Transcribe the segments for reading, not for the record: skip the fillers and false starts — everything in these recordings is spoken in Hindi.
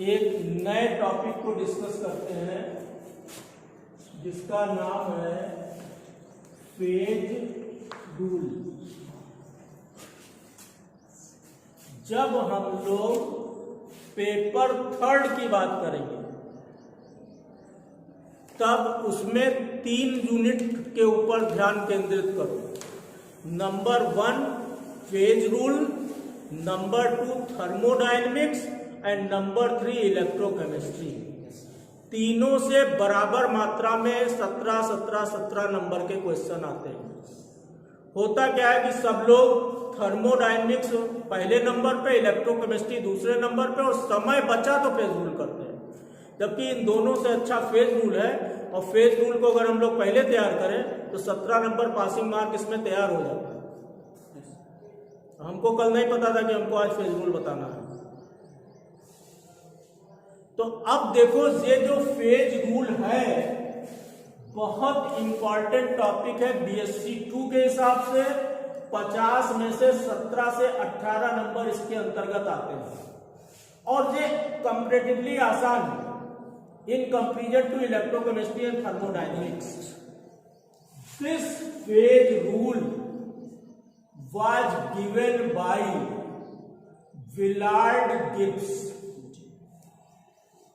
एक नए टॉपिक को डिस्कस करते हैं जिसका नाम है फेज रूल। जब हम लोग पेपर थर्ड की बात करेंगे तब उसमें 3 यूनिट के ऊपर ध्यान केंद्रित करो। Number 1 phase rule, number 2 thermodynamics and number 3 electrochemistry. तीनों से बराबर मात्रा में 17 नंबर के क्वेश्चन आते हैं। होता क्या है कि सब लोग थर्मोडायनेमिक्स पहले नंबर पे, इलेक्ट्रोकेमिस्ट्री दूसरे नंबर पे, और समय बचा तो फेज रूल करते हैं, जबकि इन दोनों से अच्छा फेज रूल है। और फेज रूल को अगर हम लोग पहले तैयार करें तो 17 नंबर पासिंग मार्क इसमें तैयार हो जाता है। हमको कल नहीं पता था कि हमको आज फेज रूल बताना है। तो अब देखो, ये जो फेज रूल है बहुत इंपॉर्टेंट टॉपिक है बीएससी 2 के हिसाब से। 50 में से 17 से 18 नंबर इसके अंतर्गत आते हैं और ये कंपैरेटिवली आसान है in comparison to electrochemistry and thermodynamics. This phase rule was given by Willard Gibbs.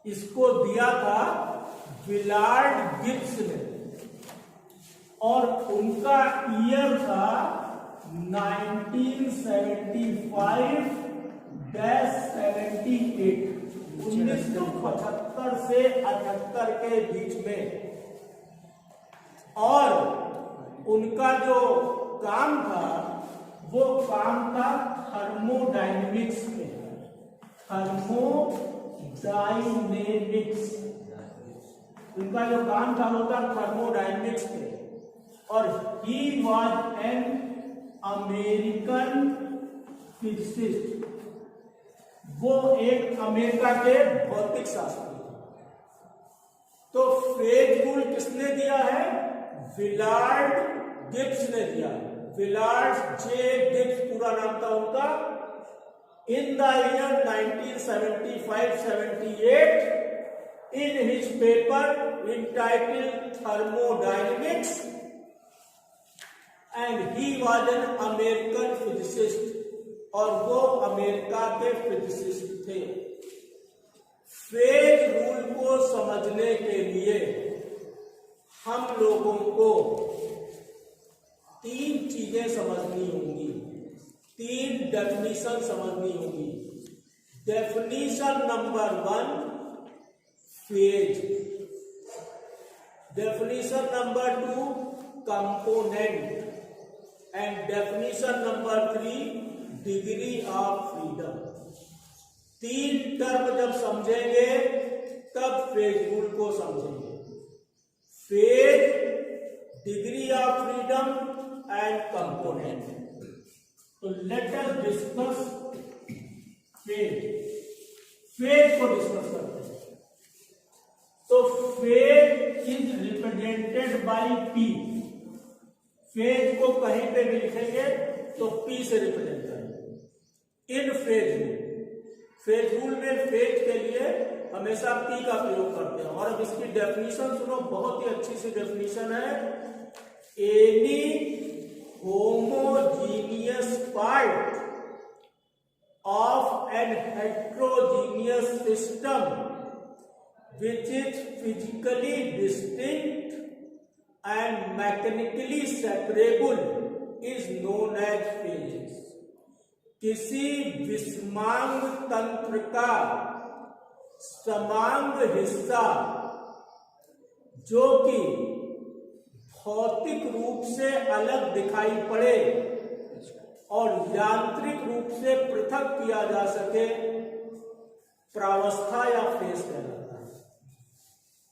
इसको दिया था विलार्ड गिब्स ने और उनका ईयर था 1975-78, 1975 से 78 के बीच में। और उनका जो काम था वो काम था थर्मोडायनेमिक्स में। थर्मोडायनेमिक्स उनका जो काम था वो था थर्मोडायनेमिक्स में। और he was an American physicist. वो एक अमेरिका के भौतिक शास्त्री थे। तो फेज रूल किसने दिया है? विलार्ड गिब्स ने दिया है। विलार्ड जे गिब्स पूरा नाम था उनका। In the year 1975-78 in his paper entitled Thermodynamics, and he was an American physicist, और वो अमेरिका के फिजिसिस्ट थे। फेज रूल को समझने के लिए हम लोगों को 3 चीजें समझनी होंगी, 3 डेफिनेशन समझनी होगी। Definition number 1 phase, definition number 2 component, and definition number 3 degree of freedom. 3 term जब समझेंगे तब फेज रूल को समझेंगे। Phase, degree of freedom and component. तो let us discuss phase. Phase को डिस्कस करते हैं। तो phase is represented by P. Phase को कहीं पे भी लिखेंगे तो पी से रिप्रेजेंट करेंगे। इन फेज रूल, फेज रूल में फेज के लिए हमेशा पी का प्रयोग करते हैं। और अब इसकी डेफिनेशन सुनो, बहुत ही अच्छी सी डेफिनेशन है। Any homogeneous part of an heterogeneous system which is physically distinct and mechanically separable is known as phases. किसी विषमांग तंत्र का समांग हिस्सा जो कि भौतिक रूप से अलग दिखाई पड़े और यांत्रिक रूप से पृथक किया जा सके, प्रावस्था या फेज कहलाता है।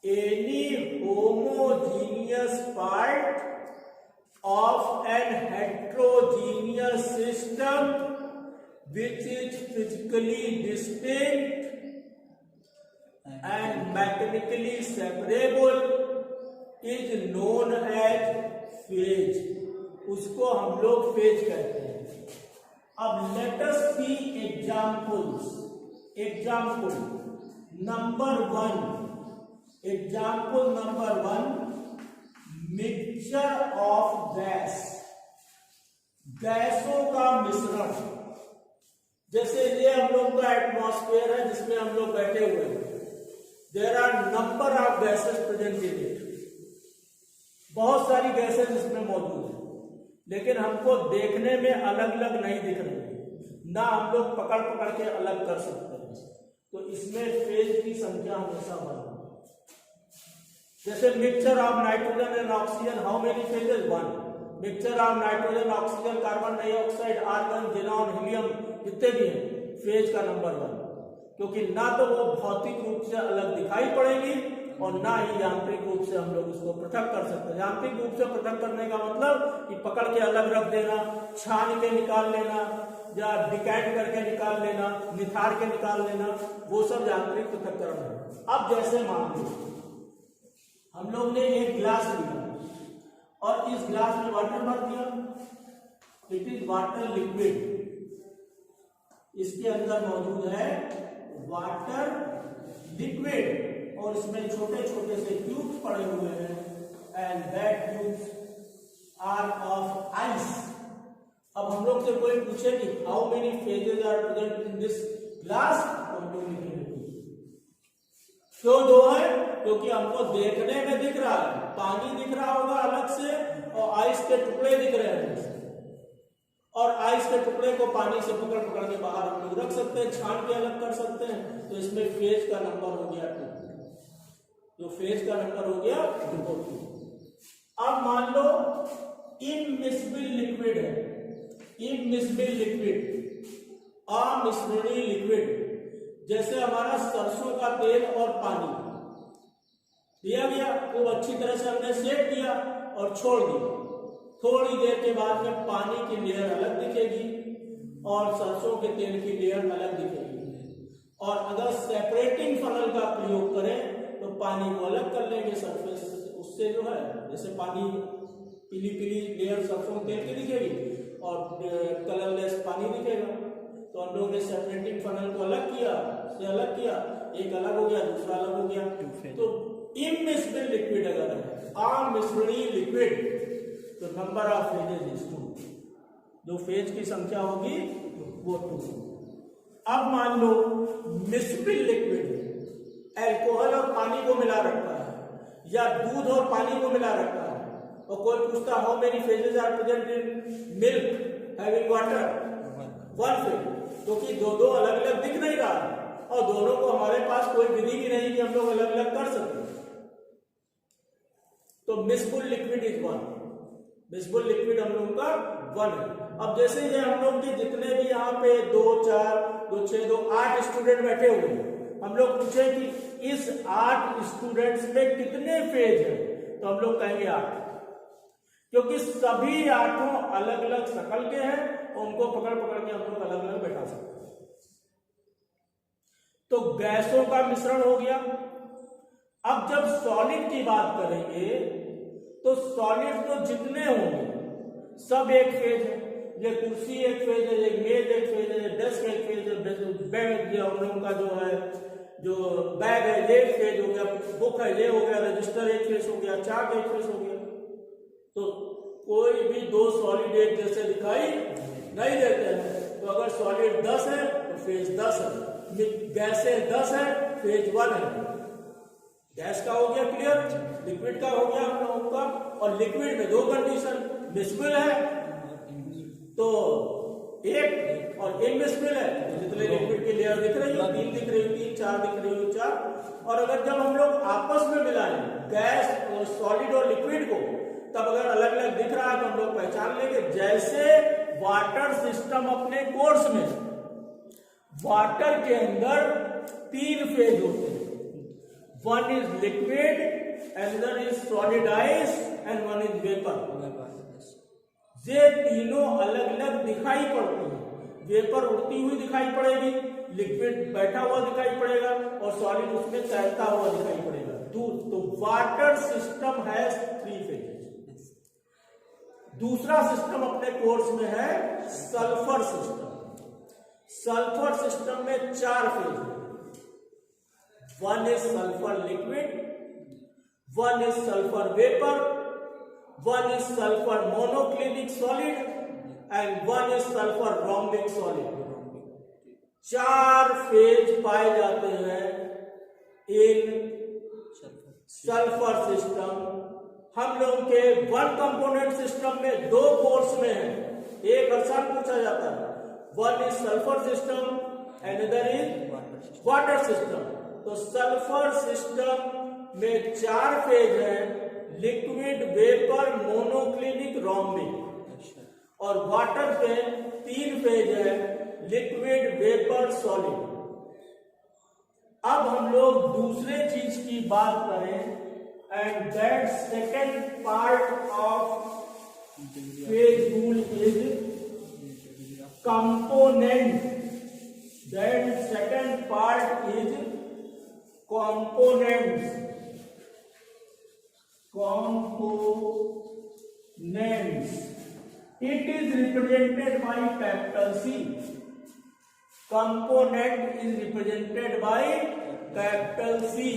Any homogeneous part of an heterogeneous system which is physically distinct and mechanically separable is known as phase. उसको हम लोग फेज कहते हैं। अब let us see examples. Example, number 1, example number 1, mixture of gas, गैसों का मिश्रण। जैसे ये हम लोग का एटमॉस्फेयर है जिसमें हम लोग बैठे हुए हैं। There are number of gases present in it, बहुत सारी गैसेस इसमें मौजूद है, लेकिन हमको देखने में अलग अलग नहीं दिख रही, ना हम लोग पकड़ पकड़ के अलग कर सकते हैं। तो इसमें फेज की संख्या हमेशा बढ़। जैसे mixture of nitrogen and oxygen, how many phases? 1। Mixture of nitrogen, oxygen, carbon dioxide, argon, xenon, helium, जितने भी हैं, फेज का नंबर 1, क्योंकि ना तो वो भौतिक रूप से अलग दिखाई पड़ेगी और ना ही यांत्रिक रूप से हम लोग इसको पृथक कर सकते हैं। यांत्रिक रूप से पृथक करने का मतलब कि पकड़ के अलग रख देना, छान के निकाल लेना, या डिकैंट करके निकाल लेना, निथार के निकाल लेना, वो सब यांत्रिक पृथक्करण है। अब जैसे मान लो हम लोग ने एक ग्लास लिया और इस ग्लास में वाटर भर दिया, इट इज वाटर लिक्विड, इसके अंदर मौजूद है वाटर लिक्विड और इसमें छोटे छोटे से ट्यूब्स पड़े हुए हैं, and that tubes are of ice. अब हम लोग से कोई पूछे कि how many phases are present in this glass, तो हम लोग लिखेंगे 2। क्यों 2 है? क्योंकि हमको देखने में दिख रहा है, पानी दिख रहा होगा अलग से और आइस के टुकड़े दिख रहे हैं, और आइस के टुकड़े को पानी से पकड़ पकड़ के बाहर हम लोग रख सकते हैं, छान के अलग कर सकते हैं। तो इसमें फेज का नंबर हो गया 2, जो फेज का नंबर हो गया 2। अब मान लो इमिसिबल लिक्विड है, इमिसिबल लिक्विड, अमिश्रणीय लिक्विड, जैसे हमारा सरसों का तेल और पानी दिया गया, खूब अच्छी तरह से हमने सेक किया और छोड़ दिया। थोड़ी देर के बाद में पानी की लेयर अलग दिखेगी और सरसों के तेल की लेयर अलग दिखेगी, और अगर सेपरेटिंग फनल का प्रयोग करें तो पानी को अलग कर लेंगे सरफेस उससे, जो है जैसे पानी पीली पीली लेयर सरसों के तेल की दिखेगी और कलरलेस पानी दिखेगा। तो हम लोग ने सेपरेटिंग फनल को अलग किया, से अलग किया, एक अलग हो गया, दूसरा अलग हो गया। तो इमिसिबल लिक्विड अगर है, अमिश्रणीय लिक्विड, तो नंबर ऑफ फेजेस इज 2, जो फेज की संख्या होगी वो 2। अब मान लो मिसिबल लिक्विड, अल्कोहल और पानी को मिला रखा है या दूध और पानी को मिला रखा है, और कोई पूछता how many phases are present in milk having water, 1 phase, क्योंकि दो अलग अलग दिख नहीं रहा और दोनों को हमारे पास कोई विधि भी नहीं कि हम लोग अलग अलग कर सकते। तो miscible liquid is 1, miscible liquid हम लोग का 1 है। अब जैसे ये हम लोग के जितने भी यहाँ पे 2, 4, 2, 6, 2, 8 स्टूडेंट बैठे हुए हैं, हम लोग पूछे कि इस 8 स्टूडेंट्स में कितने फेज है, तो हम लोग कहेंगे 8, क्योंकि सभी 8 अलग अलग शक्ल के हैं और उनको पकड़ पकड़ के हम लोग अलग अलग बैठा सकते हैं। तो गैसों का मिश्रण हो गया। अब जब सॉलिड की बात करेंगे तो सॉलिड तो जितने होंगे सब एक फेज है। ये कुर्सी एक फेज है, ये मेज एक फेज है, ये डेस्क एक फेज है, बैग जो हम लोगों का जो है, जो बैग है ये एक फेज हो गया, बुक है ये हो गया, रजिस्टर एक फेज हो गया, चार्ट एक फेज हो गया। तो कोई भी 2 सॉलिड एक जैसे दिखाई नहीं देते हैं। तो अगर सॉलिड 10 है तो फेज 10 है, गैसें 10 है, फेज 1 है। गैस का हो गया क्लियर, लिक्विड का हो गया हम लोगों का। और लिक्विड में 2 कंडीशन, मिसिबल है तो 1 और इमिसिबल है तो जितने लिक्विड की लेयर दिख रही है 3 दिख रही है, 3, 4 दिख रही है, 4। और अगर जब हम लोग आपस में मिलाएं गैस और सॉलिड और लिक्विड को, तब अगर अलग अलग दिख रहा है तो हम लोग पहचान लेंगे। जैसे वाटर सिस्टम अपने कोर्स में, वाटर के अंदर 3 फेज होते हैं, 1 is liquid, another is solidized and 1 is vapor। ये तीनों अलग अलग दिखाई पड़ती हैं। वेपर उड़ती हुई दिखाई पड़ेगी, लिक्विड बैठा हुआ दिखाई पड़ेगा और सॉलिड उसमें तैरता हुआ दिखाई पड़ेगा। तो वाटर सिस्टम हैज 3 फेजेस। दूसरा सिस्टम अपने कोर्स में है सल्फर सिस्टम। सल्फर सिस्टम में 4 फेज है। One is sulfur liquid, one is sulfur vapor, one is sulfur monoclinic solid and one is sulfur rhombic solid. 4 phase पाए जाते हैं इन सल्फर सिस्टम। हम लोग के 1 कंपोनेंट सिस्टम में 2 कोर्स में है। एक आसान पूछा जाता है, one is sulphur system, another is water system. तो सल्फर सिस्टम में 4 फेज है, लिक्विड, वेपर, मोनोक्लिनिक, रॉम्बिक। और वाटर पे 3 फेज है, लिक्विड, वेपर, सॉलिड। अब हम लोग दूसरे चीज की बात करें, and that second part of phase rule is component. That second part is components. It is represented by capital C. Component is represented by capital C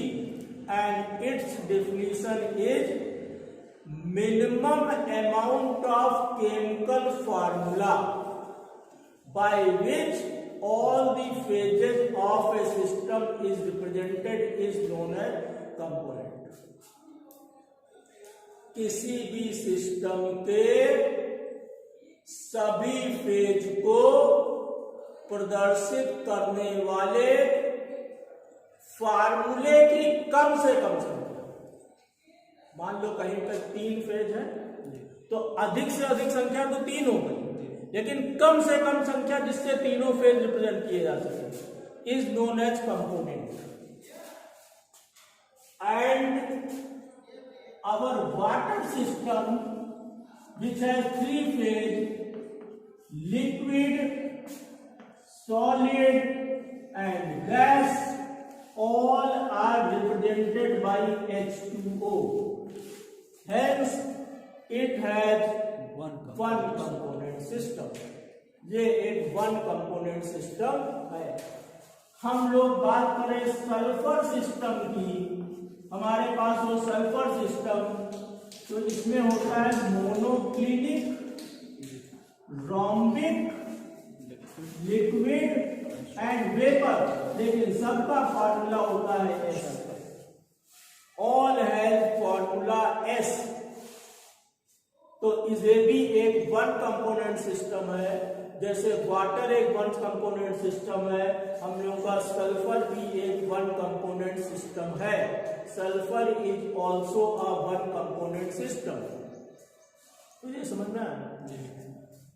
and its definition is minimum amount of chemical formula by which all the phases of a system is represented is known as component. किसी भी सिस्टम के सभी फेज को प्रदर्शित करने वाले फार्मूले की कम से कम संख्या। मान लो कहीं पर 3 फेज है तो अधिक से अधिक संख्या तो 3 हो गई, लेकिन कम से कम संख्या जिससे तीनों फेज रिप्रेजेंट किए जा सके is known as component. And our water system which has 3 phase, liquid, solid and gas, all are represented by H2O. Hence, it has one component system. ये एक 1 कंपोनेंट सिस्टम है। हम लोग बात करें सल्फर सिस्टम की, हमारे पास वो सल्फर सिस्टम, तो इसमें होता है मोनोक्लिनिक, रॉम्बिक, लिक्विड एंड वेपर, लेकिन सबका फार्मूला होता है S. All has formula S. तो इसे भी एक 1 कंपोनेंट सिस्टम है, जैसे वाटर एक 1 कंपोनेंट सिस्टम है, हम लोगों का सल्फर भी एक 1 कंपोनेंट सिस्टम है। Sulphur is also a 1 component system. मुझे समझ में आया?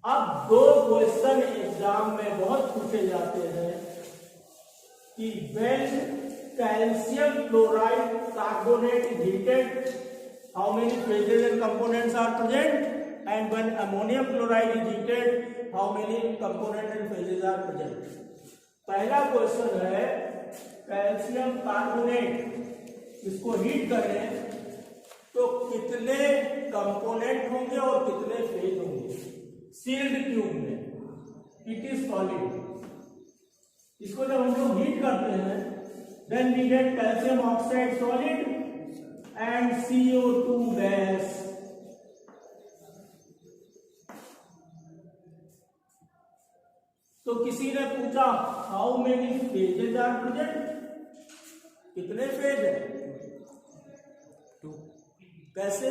अब 2 क्वेश्चन एग्जाम में बहुत पूछे जाते हैं कि when calcium chloride carbonate is heated, how many phases and components are present, and when ammonium chloride is heated, how many components and phases are present. पहला क्वेश्चन है कैल्शियम कार्बोनेट, इसको हीट करें तो कितने कंपोनेंट होंगे और कितने फेज होंगे। सील्ड ट्यूब में इट इज सॉलिड। इसको जब हम लोग हीट करते हैं then we get calcium oxide solid and CO2 gas. तो किसी ने पूछा how many phases are present, कितने फेज है? 2. कैसे?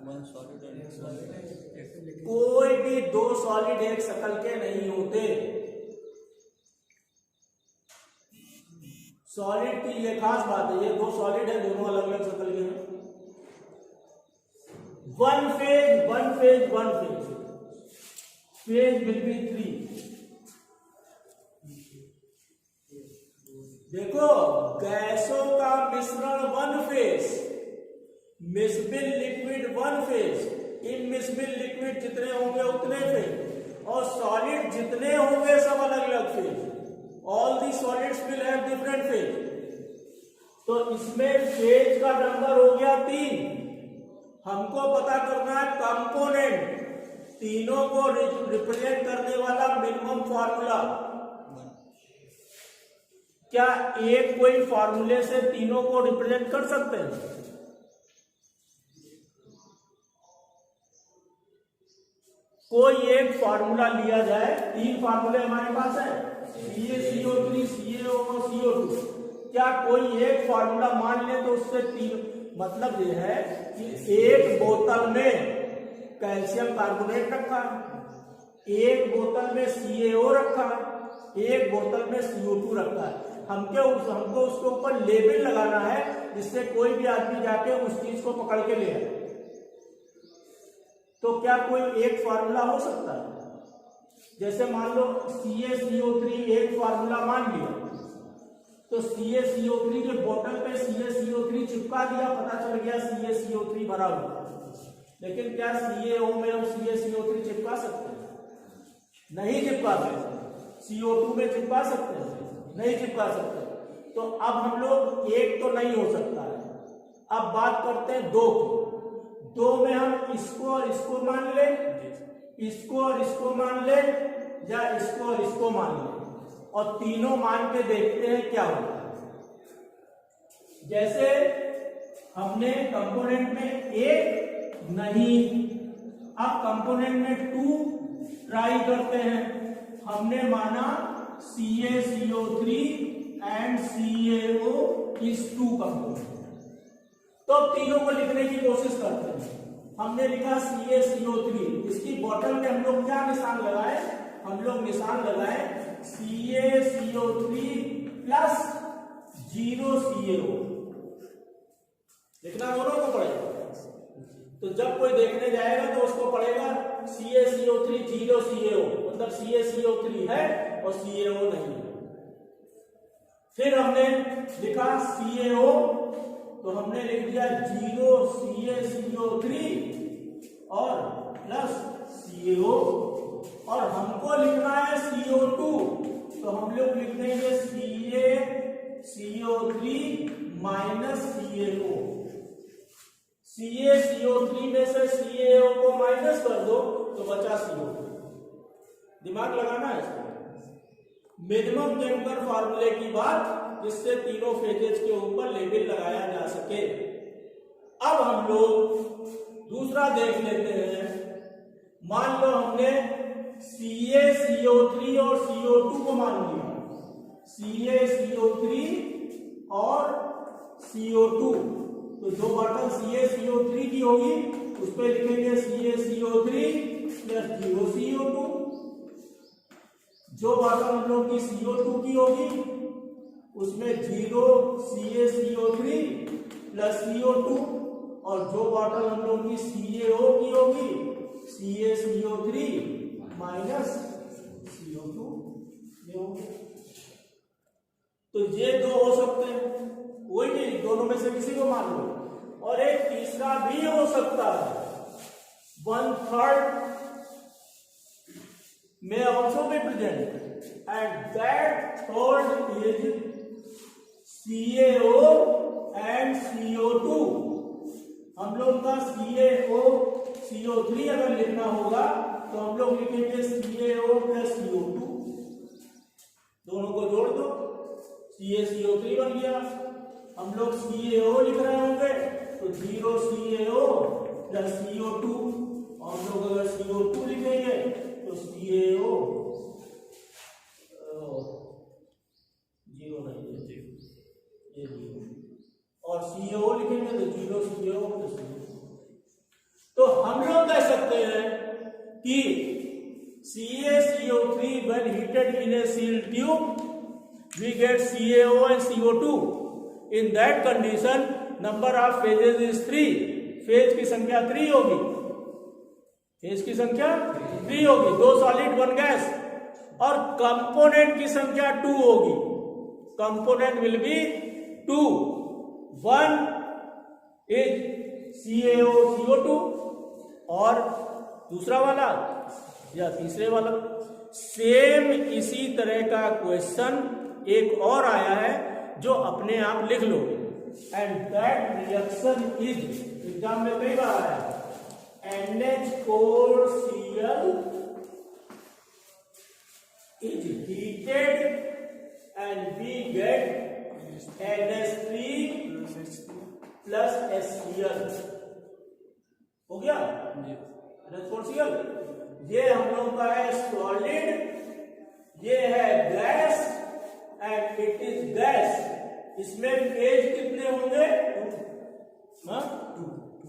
1 सॉलिड और 1 सॉलिड। कोई भी 2 सॉलिड एक शक्ल के नहीं होते। सॉलिड की ये खास बात है, ये 2 सॉलिड है, दोनों अलग अलग शक्ल के हैं। 1 phase, 1 phase, 1 phase, phase will be 3। देखो गैसों का मिश्रण 1 फेज, मिसबिल लिक्विड 1 फेज, इनमिसबिल लिक्विड जितने होंगे उतने फेज, और सॉलिड जितने होंगे सब अलग अलग phase. All the solids will have different phase. तो इसमें फेज का नंबर हो गया 3। हमको पता करना है कंपोनेंट, तीनों को रिप्रेजेंट करने वाला मिनिमम फार्मूला। क्या एक कोई फॉर्मूले से तीनों को रिप्रेजेंट कर सकते हैं? कोई एक फार्मूला लिया जाए, तीन फार्मूले हमारे पास है, CaCO3, CaO और CO2। क्या कोई एक फार्मूला मान ले तो उससे तीन, मतलब ये है कि एक बोतल में कैल्शियम कार्बोनेट रखा है, एक बोतल में CaO रखा है, एक बोतल में CO2 रखा है। हमको उसके ऊपर लेबल लगाना है जिससे कोई भी आदमी जाके उस चीज को पकड़ के ले आए। तो क्या कोई एक फार्मूला हो सकता है? जैसे मान लो CaCO3 एक फार्मूला मान लिया, तो CaCO3 के बोतल पे CaCO3 चिपका दिया, पता चल गया CaCO3 भरा हुआ। लेकिन क्या CaO में हम CaCO3 चिपका सकते हैं? नहीं चिपका सकते। CO2 में चिपका सकते हैं? नहीं चिपका सकते। तो अब हम लोग एक तो नहीं हो सकता है। अब बात करते हैं दो की। दो में हम इसको और इसको मान ले, इसको और इसको मान ले, या इसको और इसको मान ले, और तीनों मान के देखते हैं क्या होता है। जैसे हमने कंपोनेंट में एक नहीं, अब कंपोनेंट में 2 ट्राई करते हैं। हमने माना CaCO3 and CaO is 2 component. तो अब तीनों को लिखने की कोशिश करते हैं। हमने लिखा CaCO3, इसकी बॉटल में हम लोग क्या निशान लगाए? हम लोग निशान लगाए CaCO3 प्लस 0 CaO। लिखना दोनों को पड़ेगा। तो जब कोई देखने जाएगा तो उसको पड़ेगा CaCO3 0 CaO, मतलब CaCO3 है और CaO नहीं है। फिर हमने लिखा CaO, तो हमने लिख दिया 0 CaCO3 और प्लस CaO, और हमको लिखना है CO2, तो हम लोग लिख देंगे CaCO3 माइनस CaO। CaCO3 में से CaO को माइनस कर दो तो बचा CO2। दिमाग लगाना है इसको। मिनिमम केमिकल फार्मूले की बात, जिससे तीनों फेजेस के ऊपर लेबल लगाया जा सके। अब हम लोग दूसरा देख लेते हैं। मान लो हमने CaCO3 और CO2 को मान लिया, CaCO3 और CO2, तो जो बॉटल CaCO3 की होगी उस पर लिखेंगे CaCO3 प्लस 0 CO2। जो बॉटल हम लोग की CO2 की होगी उसमें 0 CaCO3 प्लस CO2, और जो बॉटल हम लोग की CaO की होगी CaCO3 माइनस CO2। ये हो गया। तो ये दो हो सकते हैं, कोई नहीं, दोनों में से किसी को मान लो। और एक तीसरा भी हो सकता है, 1/3 may also be present, and that third is CaO and CO2। हम लोग का CaO CO3 अगर लिखना होगा तो हम लोग लिखेंगे CaO प्लस CO2, दोनों को जोड़ दो, CaCO3 बन गया। हम लोग CaO लिख रहे होंगे तो 0 CaO प्लस CO2, और हम लोग अगर CO2 लिखेंगे तो CaO 0 नहीं, ये 0, और CaO लिखेंगे तो 0 CaO प्लस CO2। तो हम लोग कह सकते हैं कि CaCO3 when heated in a sealed tube we get CaO and CO2। in that condition number of phases is 3, phase की संख्या 3 होगी, फेज की संख्या 3 होगी, 2 सॉलिड 1 गैस, और कंपोनेंट की संख्या 2 होगी। Component will be 2, 1 is CaO CO2 और दूसरा वाला या तीसरे वाला। सेम इसी तरह का क्वेश्चन एक और आया है जो अपने आप लिख लो, and that reaction is, exam में कई बार आया है, NH4Cl is heated and we get NH3 plus HCl. हो गया NH4Cl. ये हम लोग का है सॉलिड, ये है gas and it is gas. इसमें फेज कितने होंगे?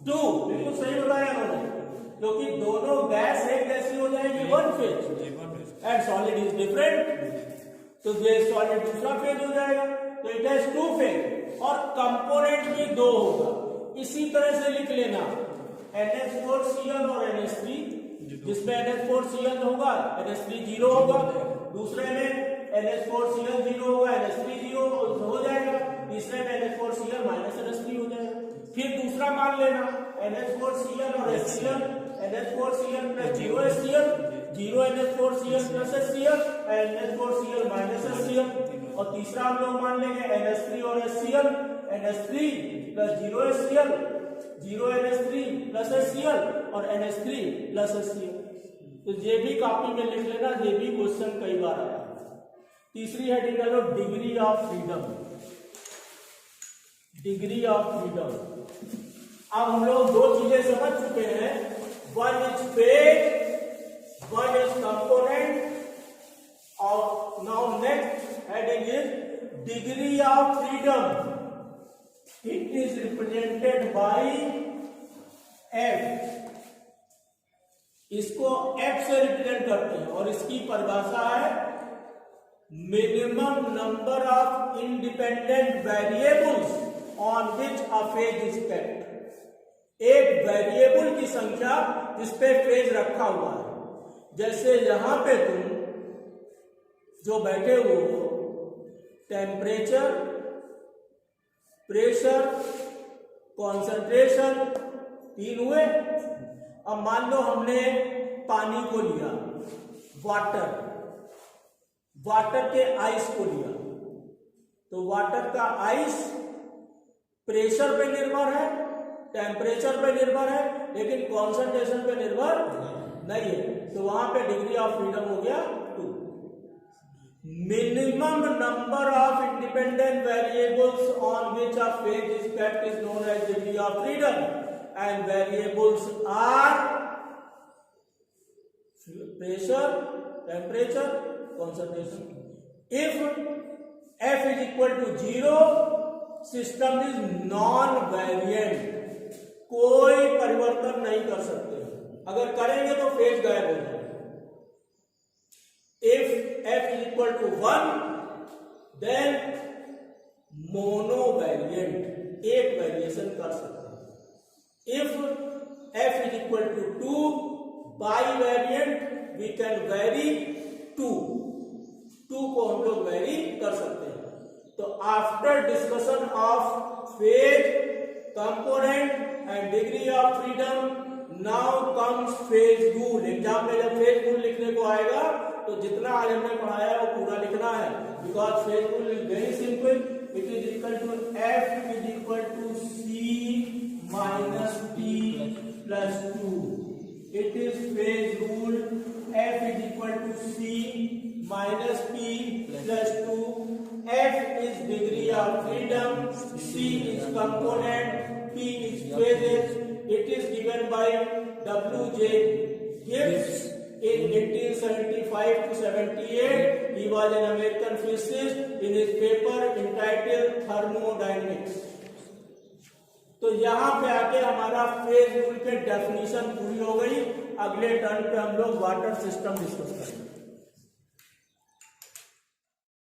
2. बिल्कुल सही बताया उन्होंने, क्योंकि दोनों गैस एक जैसी हो जाएगी, one phase and solid is different. तो ये सॉलिड दूसरा फेज हो जाएगा. तो इट हैज 2 फेज और कंपोनेंट भी 2 होगा. इसी तरह से लिख लेना NH4Cl और NH3, जिसमें NH4Cl होगा NH3 0 होगा, दूसरे में NH4Cl 0 होगा NH3 0 हो जाएगा, तीसरे में NH4Cl माइनस NH3 हो जाएगा. फिर दूसरा मान लेना NH4Cl और HCl, NH4Cl plus 0 HCl, 0 NH4Cl plus HCl, NH4Cl minus HCl. और तीसरा हम लोग मान लेंगे NH3 और HCl, NH3 plus 0 HCl, 0 NH3 plus HCl और NH3 प्लस HCl. तो ये भी कॉपी में लिख लेना, ये भी क्वेश्चन कई बार आया. तीसरी हेडिंग डालो degree of freedom. Degree of freedom. अब हम लोग 2 चीजें समझ चुके हैं, one is phase, one is component. और now next heading is degree of freedom. It is represented by F. इसको F से रिप्रेजेंट करते हैं और इसकी परिभाषा है minimum number of independent variables on which a phase is kept. एक वेरिएबल की संख्या जिस पे फेज रखा हुआ है. जैसे यहां पे तुम जो बैठे हो, टेम्परेचर, प्रेशर, कंसंट्रेशन 3 हुए. अब मान लो हमने पानी को लिया, वाटर के आइस को लिया. तो वाटर का आइस प्रेशर पे निर्भर है, टेम्परेचर पे निर्भर है, लेकिन कॉन्सेंट्रेशन पे निर्भर नहीं है. तो वहां पे डिग्री ऑफ फ्रीडम हो गया 2. Minimum number of independent variables on which a phase is kept is known as degree of freedom and variables are pressure, temperature, concentration. If F is equal to 0, system is non-variant. कोई परिवर्तन नहीं कर सकते. अगर करेंगे तो फेज गायब हो जाएगा. If F is equal to 1, then monovariant, एक वेरिएशन कर सकते हैं. If F is equal to 2, bivariant, we can vary 2 को हम लोग वेरी कर सकते हैं. तो after discussion of phase, component and degree of freedom, now comes phase rule. Exam में जब फेज रूल लिखने को आएगा तो जितना आज हमने पढ़ाया है वो पूरा लिखना है. Because phase rule is very simple. It is equal to F is equal to C minus T plus 2. It is phase rule. F is equal to C minus P plus 2. F is degree of freedom. C is component. P is phases. It is given by W.J. Gibbs in 1875 to 78. He was an American physicist in his paper entitled Thermodynamics. तो यहां पे आके हमारा फेज रूल के डेफिनेशन पूरी हो गई. अगले टर्न पे हम लोग वाटर सिस्टम डिस्कस करेंगे.